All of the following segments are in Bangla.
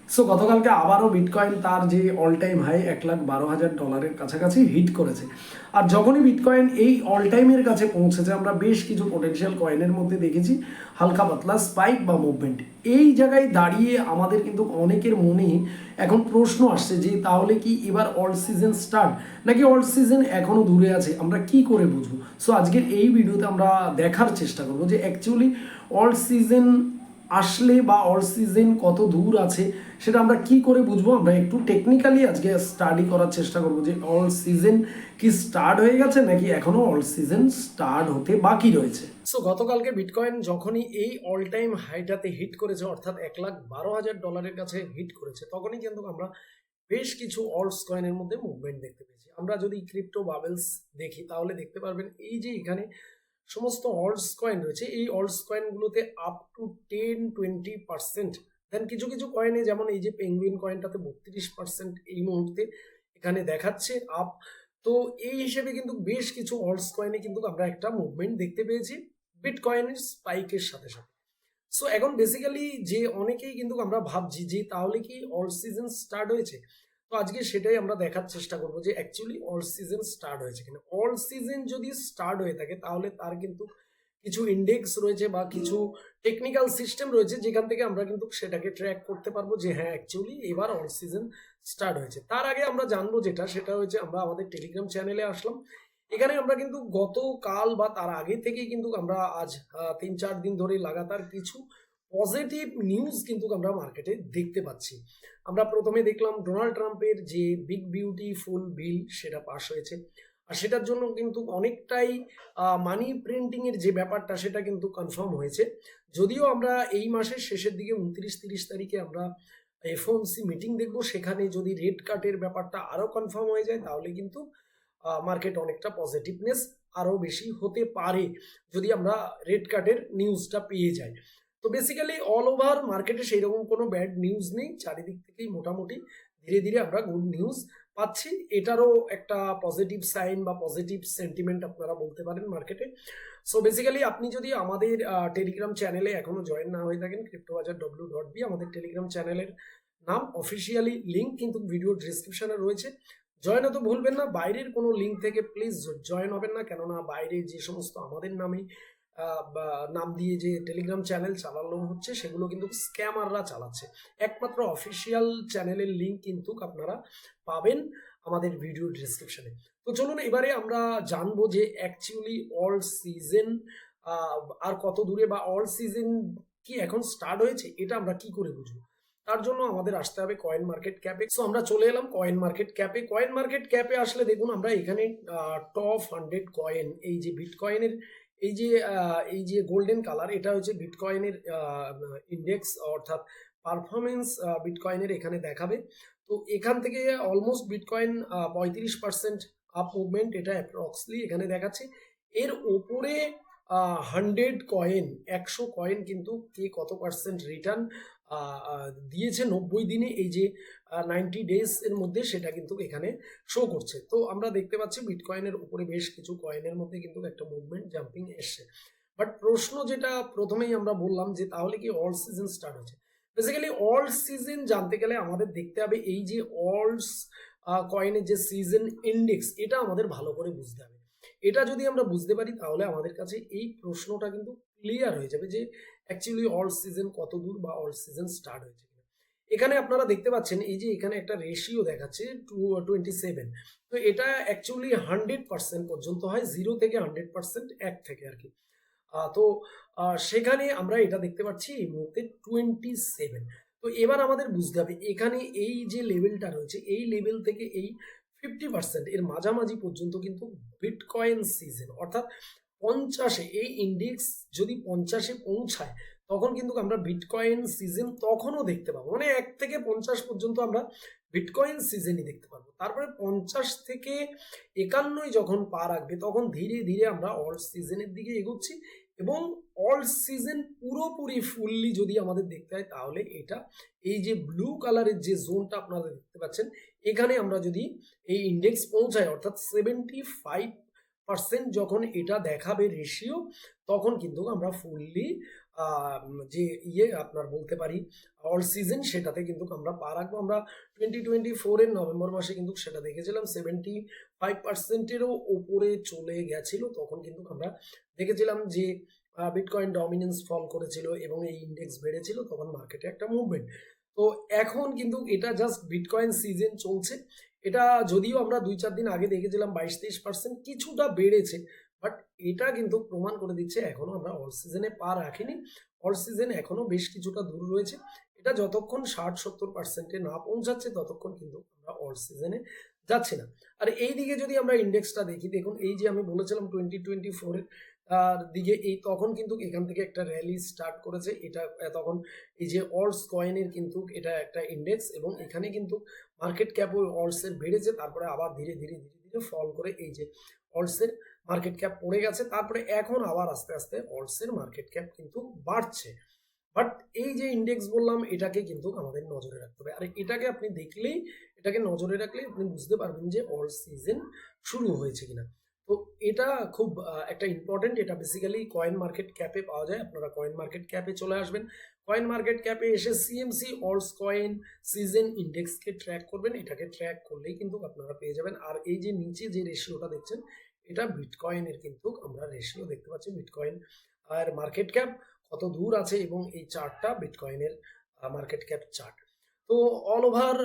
সো গতকালকে আবারও বিটকয়েন তার যে অল টাইম হাই $1,12,000 কাছাকাছি হিট করেছে। আর যখনই বিটকয়েন এই অল টাইমের কাছে পৌঁছেছে আমরা বেশ কিছু পোটেনশিয়াল কয়েনের মধ্যে দেখেছি হালকা পাতলা স্পাইক বা মুভমেন্ট। এই জায়গায় দাঁড়িয়ে আমাদের কিন্তু অনেকের মনে এখন প্রশ্ন আসছে যে তাহলে কি এবার অল সিজন স্টার্ট, নাকি অল সিজন এখনো দূরে আছে, আমরা কি করে বুঝবো? সো আজকের এই ভিডিওতে আমরা দেখার চেষ্টা করবো যে অ্যাকচুয়ালি অল সিজন আসলে বা অল সিজন কত দূর আছে সেটা আমরা কি করে বুঝবো। আমরা একটু টেকনিক্যালি আজকে স্টাডি করার চেষ্টা করবো যে অল সিজন কি স্টার্ট হয়ে গেছে নাকি এখনো অল সিজন স্টার্ট হতে বাকি রয়েছে। সো গতকালকে বিটকয়েন যখনই এই অল টাইম হাইটাতে হিট করেছে, অর্থাৎ $1,12,000 কাছে হিট করেছে, তখনই কিন্তু আমরা বেশ কিছু অলস কয়েনের মধ্যে মুভমেন্ট দেখতে পেয়েছি। আমরা যদি ক্রিপ্টো বাবেলস দেখি তাহলে দেখতে পারবেন এই যে এখানে সমস্ত অলস কয়েন রয়েছে, এই অলস কয়েনগুলোতে আপ টু 10-20%, দেন কিছু কিছু কয়েনে যেমন এই যে পেঙ্গুইন কয়েনটাতে 32% এই মুহূর্তে এখানে দেখাচ্ছে আপ। তো এই হিসেবে কিন্তু বেশ কিছু অলস কয়েনে কিন্তু আমরা একটা মুভমেন্ট দেখতে পেয়েছি বিটকয়েনের স্পাইকের সাথে সাথে। সো এখন বেসিক্যালি যে অনেকেই কিন্তু আমরা ভাবছি যে তাহলে কি অল সিজন স্টার্ট হয়েছে। তো আজকে সেটাই আমরা দেখার চেষ্টা করবো যে অ্যাকচুয়ালি অল সিজন স্টার্ট হয়েছে কিনা। অল সিজন যদি স্টার্ট হয়ে থাকে তাহলে তার কিন্তু কিছু ইন্ডেক্স রয়েছে বা কিছু টেকনিক্যাল সিস্টেম রয়েছে যেখান থেকে আমরা কিন্তু সেটাকে ট্র্যাক করতে পারবো যে হ্যাঁ অ্যাকচুয়ালি এবার অল সিজন স্টার্ট হয়েছে। তার আগে আমরা জানবো যেটা সেটা হচ্ছে আমরা আমাদের টেলিগ্রাম চ্যানেলে আসলাম। এখানে আমরা কিন্তু গতকাল বা তার আগে থেকেই কিন্তু আমরা আজ 3-4 দিন ধরে লাগাতার কিছু পজিটিভ নিউজ কিন্তু আমরা মার্কেটে দেখতে পাচ্ছি। আমরা প্রথমে দেখলাম ডোনাল্ড ট্রাম্পের যে বিগ বিউটিফুল বিল সেটা পাশ হয়েছে, আর সেটার জন্য কিন্তু অনেকটাই মানি প্রিন্টিং এর যে ব্যাপারটা সেটা কিন্তু কনফার্ম হয়েছে। যদিও আমরা এই মাসের শেষের দিকে 29-30 তারিখে আমরা এফওএমসি মিটিং দেখবো, সেখানে যদি রেট কাটের ব্যাপারটা আরো কনফার্ম হয়ে যায় তাহলে কিন্তু মার্কেট অনেকটা পজিটিভনেস আরো বেশি হতে পারে যদি আমরা রেড কার্ডের নিউজটা পেয়ে যাই। তো বেসিক্যালি অল ওভার মার্কেটে সেই রকম কোনো ব্যাড নিউজ নেই, চারিদিক থেকেই মোটামুটি ধীরে ধীরে আমরা গুড নিউজ পাচ্ছি। এটারও একটা পজিটিভ সাইন বা পজিটিভ সেন্টিমেন্ট আপনারা বলতে পারেন মার্কেটে। সো বেসিক্যালি আপনি যদি আমাদের টেলিগ্রাম চ্যানেলে এখনো জয়েন না হয়ে থাকেন, cryptobajar.w.b আমাদের টেলিগ্রাম চ্যানেলের নাম, অফিসিয়ালি লিঙ্ক কিন্তু ভিডিও ডিসক্রিপশনে রয়েছে। জয়েন হতে ভুলবেন না, বাইরের কোনো লিঙ্ক থেকে প্লিজ জয়েন হবেন না, কেননা বাইরে যে সমস্ত আমাদের নামে নাম দিয়ে যে টেলিগ্রাম চ্যানেল চালানো হচ্ছে সেগুলো কিন্তু স্ক্যামাররা চালাচ্ছে। একমাত্র অফিসিয়াল চ্যানেলের লিঙ্ক কিন্তু আপনারা পাবেন আমাদের ভিডিও ডিসক্রিপশনে। তো চলুন এবারে আমরা জানবো যে অ্যাকচুয়ালি অল সিজন আর কত দূরে, বা অল সিজন কি এখন স্টার্ট হয়েছে, এটা আমরা কি করে বুঝবো। তার জন্য আমাদের আসতে হবে কয়েন মার্কেট ক্যাপে। সো আমরা চলে এলাম কয়েন মার্কেট ক্যাপে। কয়েন মার্কেট ক্যাপে আসলে দেখুন আমরা এখানে টপ 100 কয়েন, এই যে বিটকয়েনের এই যে গোল্ডেন কালার, এটা হচ্ছে বিটকয়েনের ইন্ডেক্স, অর্থাৎ পারফরমেন্স বিটকয়েনের এখানে দেখাবে। তো এখান থেকে অলমোস্ট বিটকয়েন 35% আপ মুভমেন্ট, এটা অ্যাপ্রক্সলি এখানে দেখাচ্ছে। এর ওপরে 100 কয়েন, 100 কয়েন কিন্তু কে কত পার্সেন্ট রিটার্ন দিয়েছে 90 দিনে, এই যে 90 ডেজ এর মধ্যে, সেটা কিন্তু এখানে শো করছে। তো আমরা দেখতে পাচ্ছি বিটকয়েনের উপরে বেশ কিছু কয়েনের মধ্যে কিন্তু একটা মুভমেন্ট জাম্পিং এসছে। বাট প্রশ্ন যেটা প্রথমেই আমরা বললাম যে তাহলে কি অল সিজন স্টার্ট হচ্ছে। বেসিক্যালি অল সিজন জানতে গেলে আমাদের দেখতে হবে এই যে অলস কয়েনের যে সিজন ইন্ডেক্স, এটা আমাদের ভালো করে বুঝতে হবে। এটা যদি আমরা বুঝতে পারি তাহলে আমাদের কাছে এই প্রশ্নটা কিন্তু ক্লিয়ার হয়ে যাবে যে অ্যাকচুয়ালি অল সিজন কত দূর বা অল সিজন স্টার্ট হয়েছে কিনা। এখানে আপনারা দেখতে পাচ্ছেন এই যে এখানে একটা রেশিও দেখাচ্ছে 27। তো এটা অ্যাকচুয়ালি 100% পর্যন্ত হয়, 0 থেকে 100%, 1 থেকে আর কি। তো সেখানে আমরা এটা দেখতে পাচ্ছি এই মুহূর্তে 27। তো এবার আমাদের বুঝতে হবে এখানে এই যে লেভেলটা রয়েছে এই লেভেল থেকে এই 50% এর মাঝামাঝি পর্যন্ত কিন্তু বিটকয়েন সিজন, অর্থাৎ 50-এ এই ইন্ডেক্স যদি 50-এ পৌঁছায় তখন কিন্তু আমরা বিটকয়েন সিজন তখনও দেখতে পাবো, মানে 1 থেকে 50 পর্যন্ত আমরা বিটকয়েন সিজনই দেখতে পাবো। তারপরে 50 থেকে 51 যখন পা রাখবে তখন ধীরে ধীরে আমরা অল সিজনের দিকে এগোচ্ছি, এবং অল সিজন পুরোপুরি ফুললি যদি আমাদের দেখতে হয় তাহলে এটা এই যে ব্লু কালারের যে জোনটা আপনারা দেখতে পাচ্ছেন এখানে আমরা যদি এই ইন্ডেক্স পৌঁছায়, অর্থাৎ 75% যখন এটা দেখাবে রেশিও, তখন কিন্তু আমরা ফুললি যে আপনার বলতে পারি অল সিজন, সেটাতে কিন্তু আমরা পা রাখবো। আমরা 2024 এর নভেম্বর মাসে কিন্তু সেটা দেখেছিলাম 75%-এরও ওপরে চলে গেছিল। তখন কিন্তু আমরা দেখেছিলাম যে বিটকয়েন ডমিনেন্স ফল করেছিল এবং এই ইন্ডেক্স বেড়েছিল, তখন মার্কেটে একটা মুভমেন্ট। তো এখন কিন্তু এটা জাস্ট বিটকয়েন সিজন চলছে। এটা যদিও আমরা 2-4 দিন আগে দেখেছিলাম 22-23% কিছুটা বেড়েছে, বাট এটা কিন্তু প্রমাণ করে দিচ্ছে এখনো আমরা অল সিজনে পা রাখিনি। অল সিজন এখনো বেশ কিছুটা দূর রয়েছে। এটা যতক্ষণ 60-70%-এ না পৌঁছাচ্ছে ততক্ষণ কিন্তু আমরা অল সিজনে যাচ্ছি না। আর এই দিকে যদি আমরা ইন্ডেক্সটা দেখি, দেখুন এই যে আমি বলেছিলাম 2024 এর দিকে এই তখন কিন্তু এখান থেকে একটা র্যালি স্টার্ট করেছে। এটা তখন এই যে অল্টস কয়েনের কিন্তু এটা একটা ইন্ডেক্স, এবং এখানে কিন্তু মার্কেট ক্যাপ ওই অল্টসের বেড়েছে, তারপরে আবার ধীরে ধীরে ধীরে ধীরে ফল করে এই যে অল্টসের মার্কেট ক্যাপ পড়ে গেছে, তারপরে এখন আবার আস্তে আস্তে অল্টসের মার্কেট ক্যাপ কিন্তু বাড়ছে। বাট এই যে ইন্ডেক্স বললাম, এটাকে কিন্তু আমাদের নজরে রাখতে হবে। আর এটাকে আপনি দেখলেই, এটাকে নজরে রাখলে আপনি বুঝতে পারবেন যে অল সিজন শুরু হয়েছে কিনা। তো এটা খুব একটা ইম্পর্টেন্ট। এটা বেসিক্যালি কয়েন মার্কেট ক্যাপে পাওয়া যায়। আপনারা কয়েন মার্কেট ক্যাপে চলে আসবেন। কয়েন মার্কেট ক্যাপে এসে সিএমসি অল্টস কয়েন সিজন ইন্ডেক্সকে ট্র্যাক করবেন। এটাকে ট্র্যাক করলেই কিন্তু আপনারা পেয়ে যাবেন। আর এই যে নিচে যে রেশিওটা দেখছেন, এটা বিটকয়েনের কিন্তু আমরা রেশিও দেখতে পাচ্ছি, বিটকয়েন আর মার্কেট ক্যাপ কত দূর আছে, এবং এই চার্টটা বিটকয়েনের মার্কেট ক্যাপ চার্ট। তো অল ওভার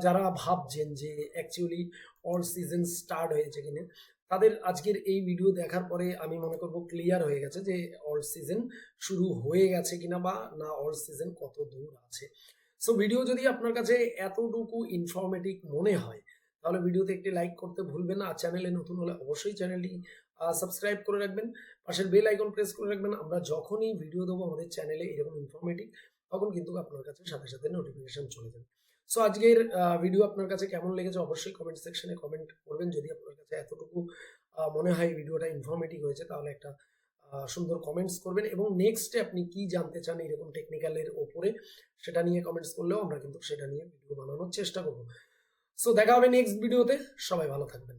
যারা ভাবছেন যে অ্যাকচুয়ালি অল সিজন স্টার্ট হয়েছে কিনা, তাদের আজকের এই ভিডিও দেখার পরে আমি মনে করব ক্লিয়ার হয়ে গেছে যে অল সিজন শুরু হয়ে গেছে কিনা, বা না অল সিজন কত দূর আছে। সো ভিডিও যদি আপনার কাছে এতটুকু ইনফরমেটিভ মনে হয়, তাহলে ভিডিওতে একটি লাইক করতে ভুলবেন না। আর চ্যানেলে নতুন হলে অবশ্যই চ্যানেলটি সাবস্ক্রাইব করে রাখবেন, পাশের বেল আইকন প্রেস করে রাখবেন। আমরা যখনই ভিডিও দেবো আমাদের চ্যানেলে এরকম ইনফরমেটিভ, তখন কিন্তু আপনার কাছে সাথে সাথে নোটিফিকেশন চলে যাবে। সো আজকের ভিডিও আপনার কাছে কেমন লেগেছে অবশ্যই কমেন্ট সেকশনে কমেন্ট করবেন। যদি আপনার কাছে এতটুকু মনে হয় ভিডিওটা ইনফরমেটিভ হয়েছে, তাহলে একটা সুন্দর কমেন্টস করবেন, এবং নেক্সটে আপনি কি জানতে চান এরকম টেকনিক্যালের ওপরে, সেটা নিয়ে কমেন্টস করলেও আমরা কিন্তু সেটা নিয়ে ভিডিও বানানোর চেষ্টা করবো। সো দেখা হবে নেক্সট ভিডিওতে। সবাই ভালো থাকবেন।